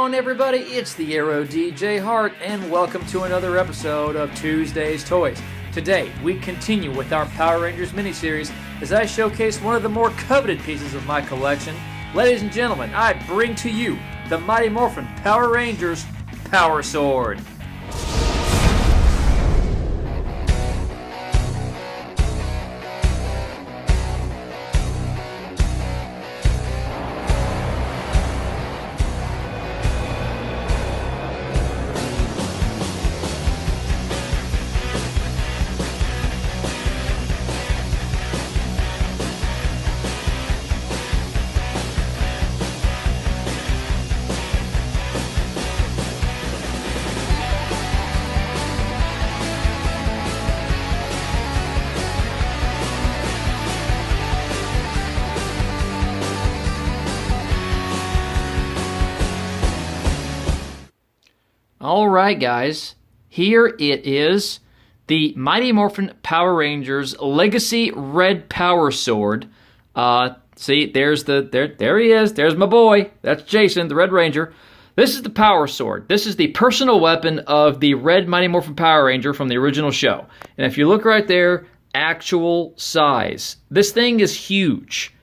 on, everybody? It's the Arrow DJ Hart, and welcome to another episode of Tuesday's Toys. Today, we continue with our Power Rangers miniseries as I showcase one of the more coveted pieces of my collection. Ladies and gentlemen, I bring to you the Mighty Morphin Power Rangers Power Sword. Alright guys, here it is, the Mighty Morphin Power Rangers Legacy Red Power Sword. See, there he is, there's my boy, that's Jason, the Red Ranger. This is the Power Sword. This is the personal weapon of the Red Mighty Morphin Power Ranger from the original show. And if you look right there, actual size. This thing is huge.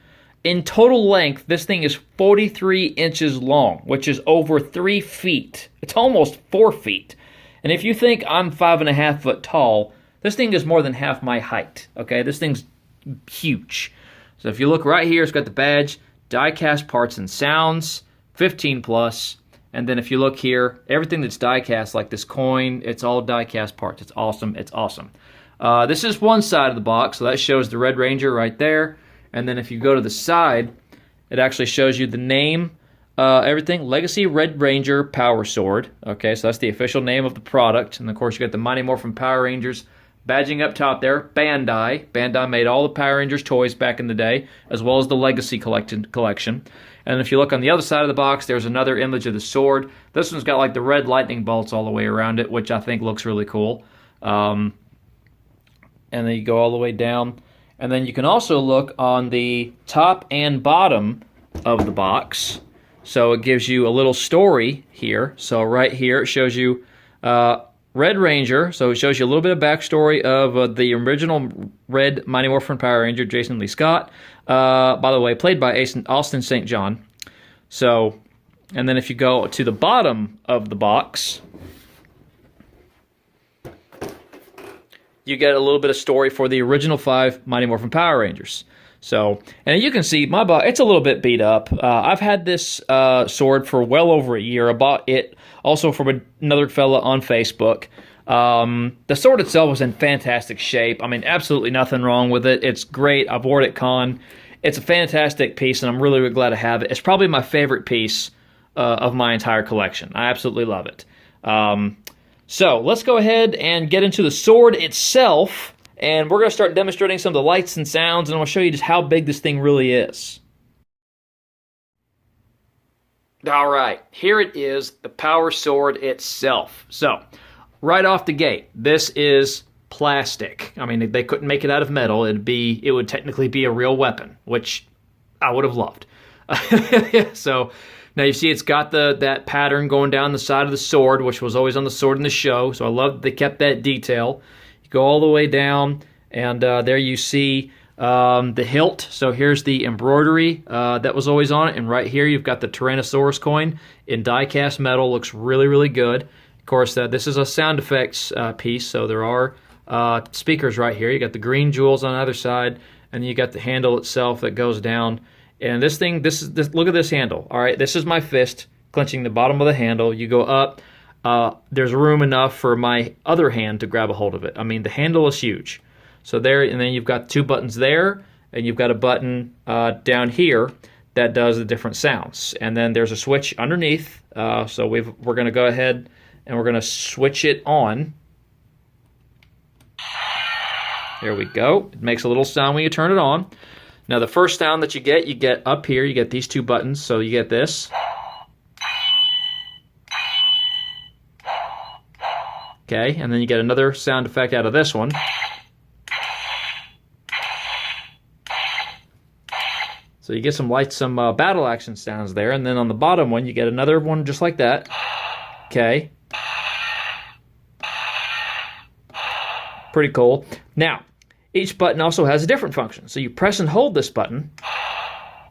In total length, this thing is 43 inches long, which is over 3 feet. It's almost 4 feet. And if you think I'm 5.5 foot tall, this thing is more than half my height. Okay, this thing's huge. So if you look right here, it's got the badge, die-cast parts and sounds, 15 plus. And then if you look here, everything that's die-cast, like this coin, it's all die-cast parts. It's awesome. It's awesome. This is one side of the box, so that shows the Red Ranger right there. And then if you go to the side, it actually shows you the name, everything. Legacy Red Ranger Power Sword. Okay, so that's the official name of the product. And of course, you got the Mighty Morphin Power Rangers badging up top there. Bandai. Bandai made all the Power Rangers toys back in the day, as well as the Legacy collection. And if you look on the other side of the box, there's another image of the sword. This one's got like the red lightning bolts all the way around it, which I think looks really cool. And then you go all the way down. And then you can also look on the top and bottom of the box. So it gives you a little story here. So right here it shows you Red Ranger. So it shows you a little bit of backstory of the original Red Mighty Morphin Power Ranger, Jason Lee Scott. By the way, played by Austin St. John. So, and then if you go to the bottom of the box, you get a little bit of story for the original 5 Mighty Morphin Power Rangers. So, and you can see my box, it's a little bit beat up. I've had this sword for well over a year. I bought it also from another fella on Facebook. The sword itself was in fantastic shape. I mean, absolutely nothing wrong with it. It's great. I've worn it at con. It's a fantastic piece, and I'm really, really glad to have it. It's probably my favorite piece of my entire collection. I absolutely love it. So let's go ahead and get into the sword itself, and we're going to start demonstrating some of the lights and sounds, and I'll show you just how big this thing really is. Alright, here it is, the Power Sword itself. So, right off the gate, this is plastic. I mean, they couldn't make it out of metal. It would technically be a real weapon, which I would have loved. So, now you see it's got that pattern going down the side of the sword, which was always on the sword in the show. So I love they kept that detail. You go all the way down, and there you see the hilt. So here's the embroidery that was always on it. And right here you've got the Tyrannosaurus coin in die-cast metal. Looks really, really good. Of course, this is a sound effects piece, so there are speakers right here. You got the green jewels on the other side, and you got the handle itself that goes down. And this thing, look at this handle. All right, this is my fist clenching the bottom of the handle. You go up. There's room enough for my other hand to grab a hold of it. I mean, the handle is huge. So there, and then you've got 2 buttons there, and you've got a button down here that does the different sounds. And then there's a switch underneath. So we're going to go ahead and we're going to switch it on. There we go. It makes a little sound when you turn it on. Now, the first sound that you get up here, you get these 2 buttons, so you get this. Okay, and then you get another sound effect out of this one. So you get some battle action sounds there, and then on the bottom one, you get another one just like that. Okay. Pretty cool. Now, each button also has a different function. So you press and hold this button.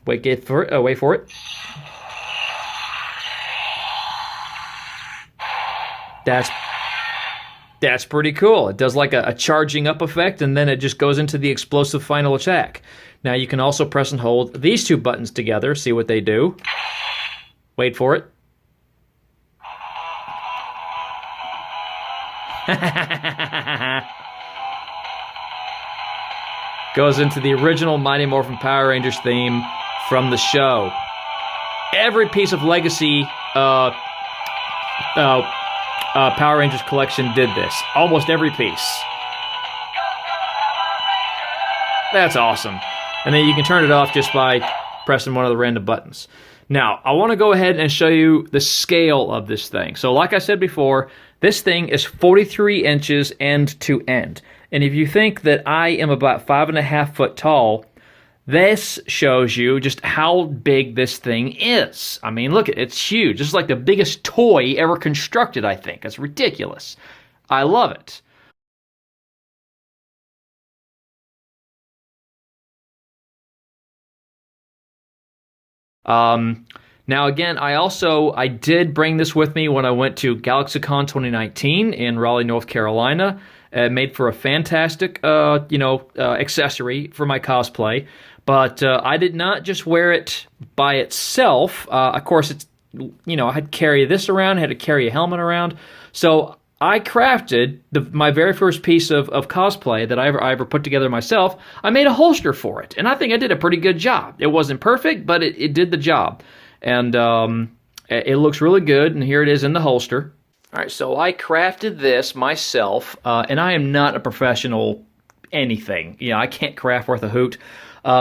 Wait for it. That's pretty cool. It does like a charging up effect, and then it just goes into the explosive final attack. Now you can also press and hold these two buttons together, see what they do. Wait for it. Goes into the original Mighty Morphin Power Rangers theme from the show. Every piece of Legacy Power Rangers collection did this. Almost every piece. That's awesome. And then you can turn it off just by pressing one of the random buttons. Now, I want to go ahead and show you the scale of this thing. So like I said before, this thing is 43 inches end to end. And if you think that I am about 5.5 foot tall, this shows you just how big this thing is. I mean, look, it's huge. This is like the biggest toy ever constructed, I think. It's ridiculous. I love it. Now again, I did bring this with me when I went to GalaxyCon 2019 in Raleigh, North Carolina. It made for a fantastic, accessory for my cosplay. But I did not just wear it by itself. Of course, I had to carry this around, I had to carry a helmet around. So I crafted my very first piece of cosplay that I ever put together myself. I made a holster for it, and I think I did a pretty good job. It wasn't perfect, but it did the job. And it looks really good, and here it is in the holster. All right, so I crafted this myself, and I am not a professional anything. I can't craft worth a hoot.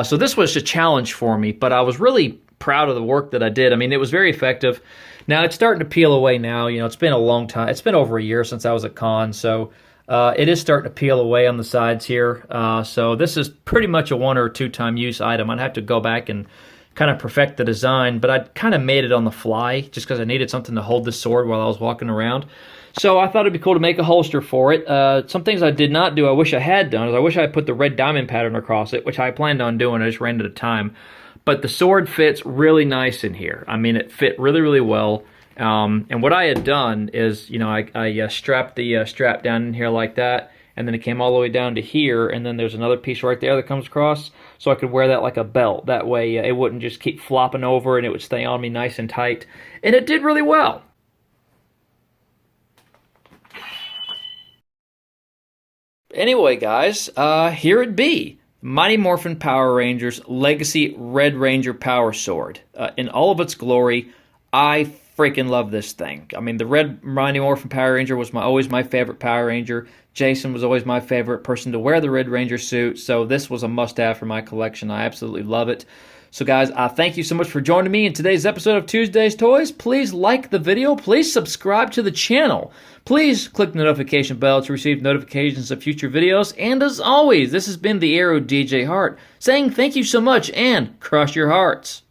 So this was a challenge for me, but I was really proud of the work that I did. I mean, it was very effective. Now, it's starting to peel away now. It's been a long time. It's been over a year since I was at con, so it is starting to peel away on the sides here. So this is pretty much a 1 or 2 time use item. I'd have to go back and kind of perfect the design, but I kind of made it on the fly just because I needed something to hold the sword while I was walking around. So I thought it'd be cool to make a holster for it. Some things I did not do, I wish I had done, is I wish I had put the red diamond pattern across it, which I planned on doing. I just ran out of time. But the sword fits really nice in here. I mean, it fit really, really well. And what I had done is, I strapped the strap down in here like that, and then it came all the way down to here, and then there's another piece right there that comes across, so I could wear that like a belt. That way it wouldn't just keep flopping over, and it would stay on me nice and tight. And it did really well. Anyway, guys, here it be. Mighty Morphin Power Rangers Legacy Red Ranger Power Sword. In all of its glory, I freaking love this thing. I mean, the Red Mighty Morphin Power Ranger was always my favorite Power Ranger. Jason was always my favorite person to wear the Red Ranger suit, so this was a must-have for my collection. I absolutely love it. So guys, thank you so much for joining me in today's episode of Tuesday's Toys. Please like the video. Please subscribe to the channel. Please click the notification bell to receive notifications of future videos. And as always, this has been the Aero DJ Hart saying thank you so much and cross your hearts.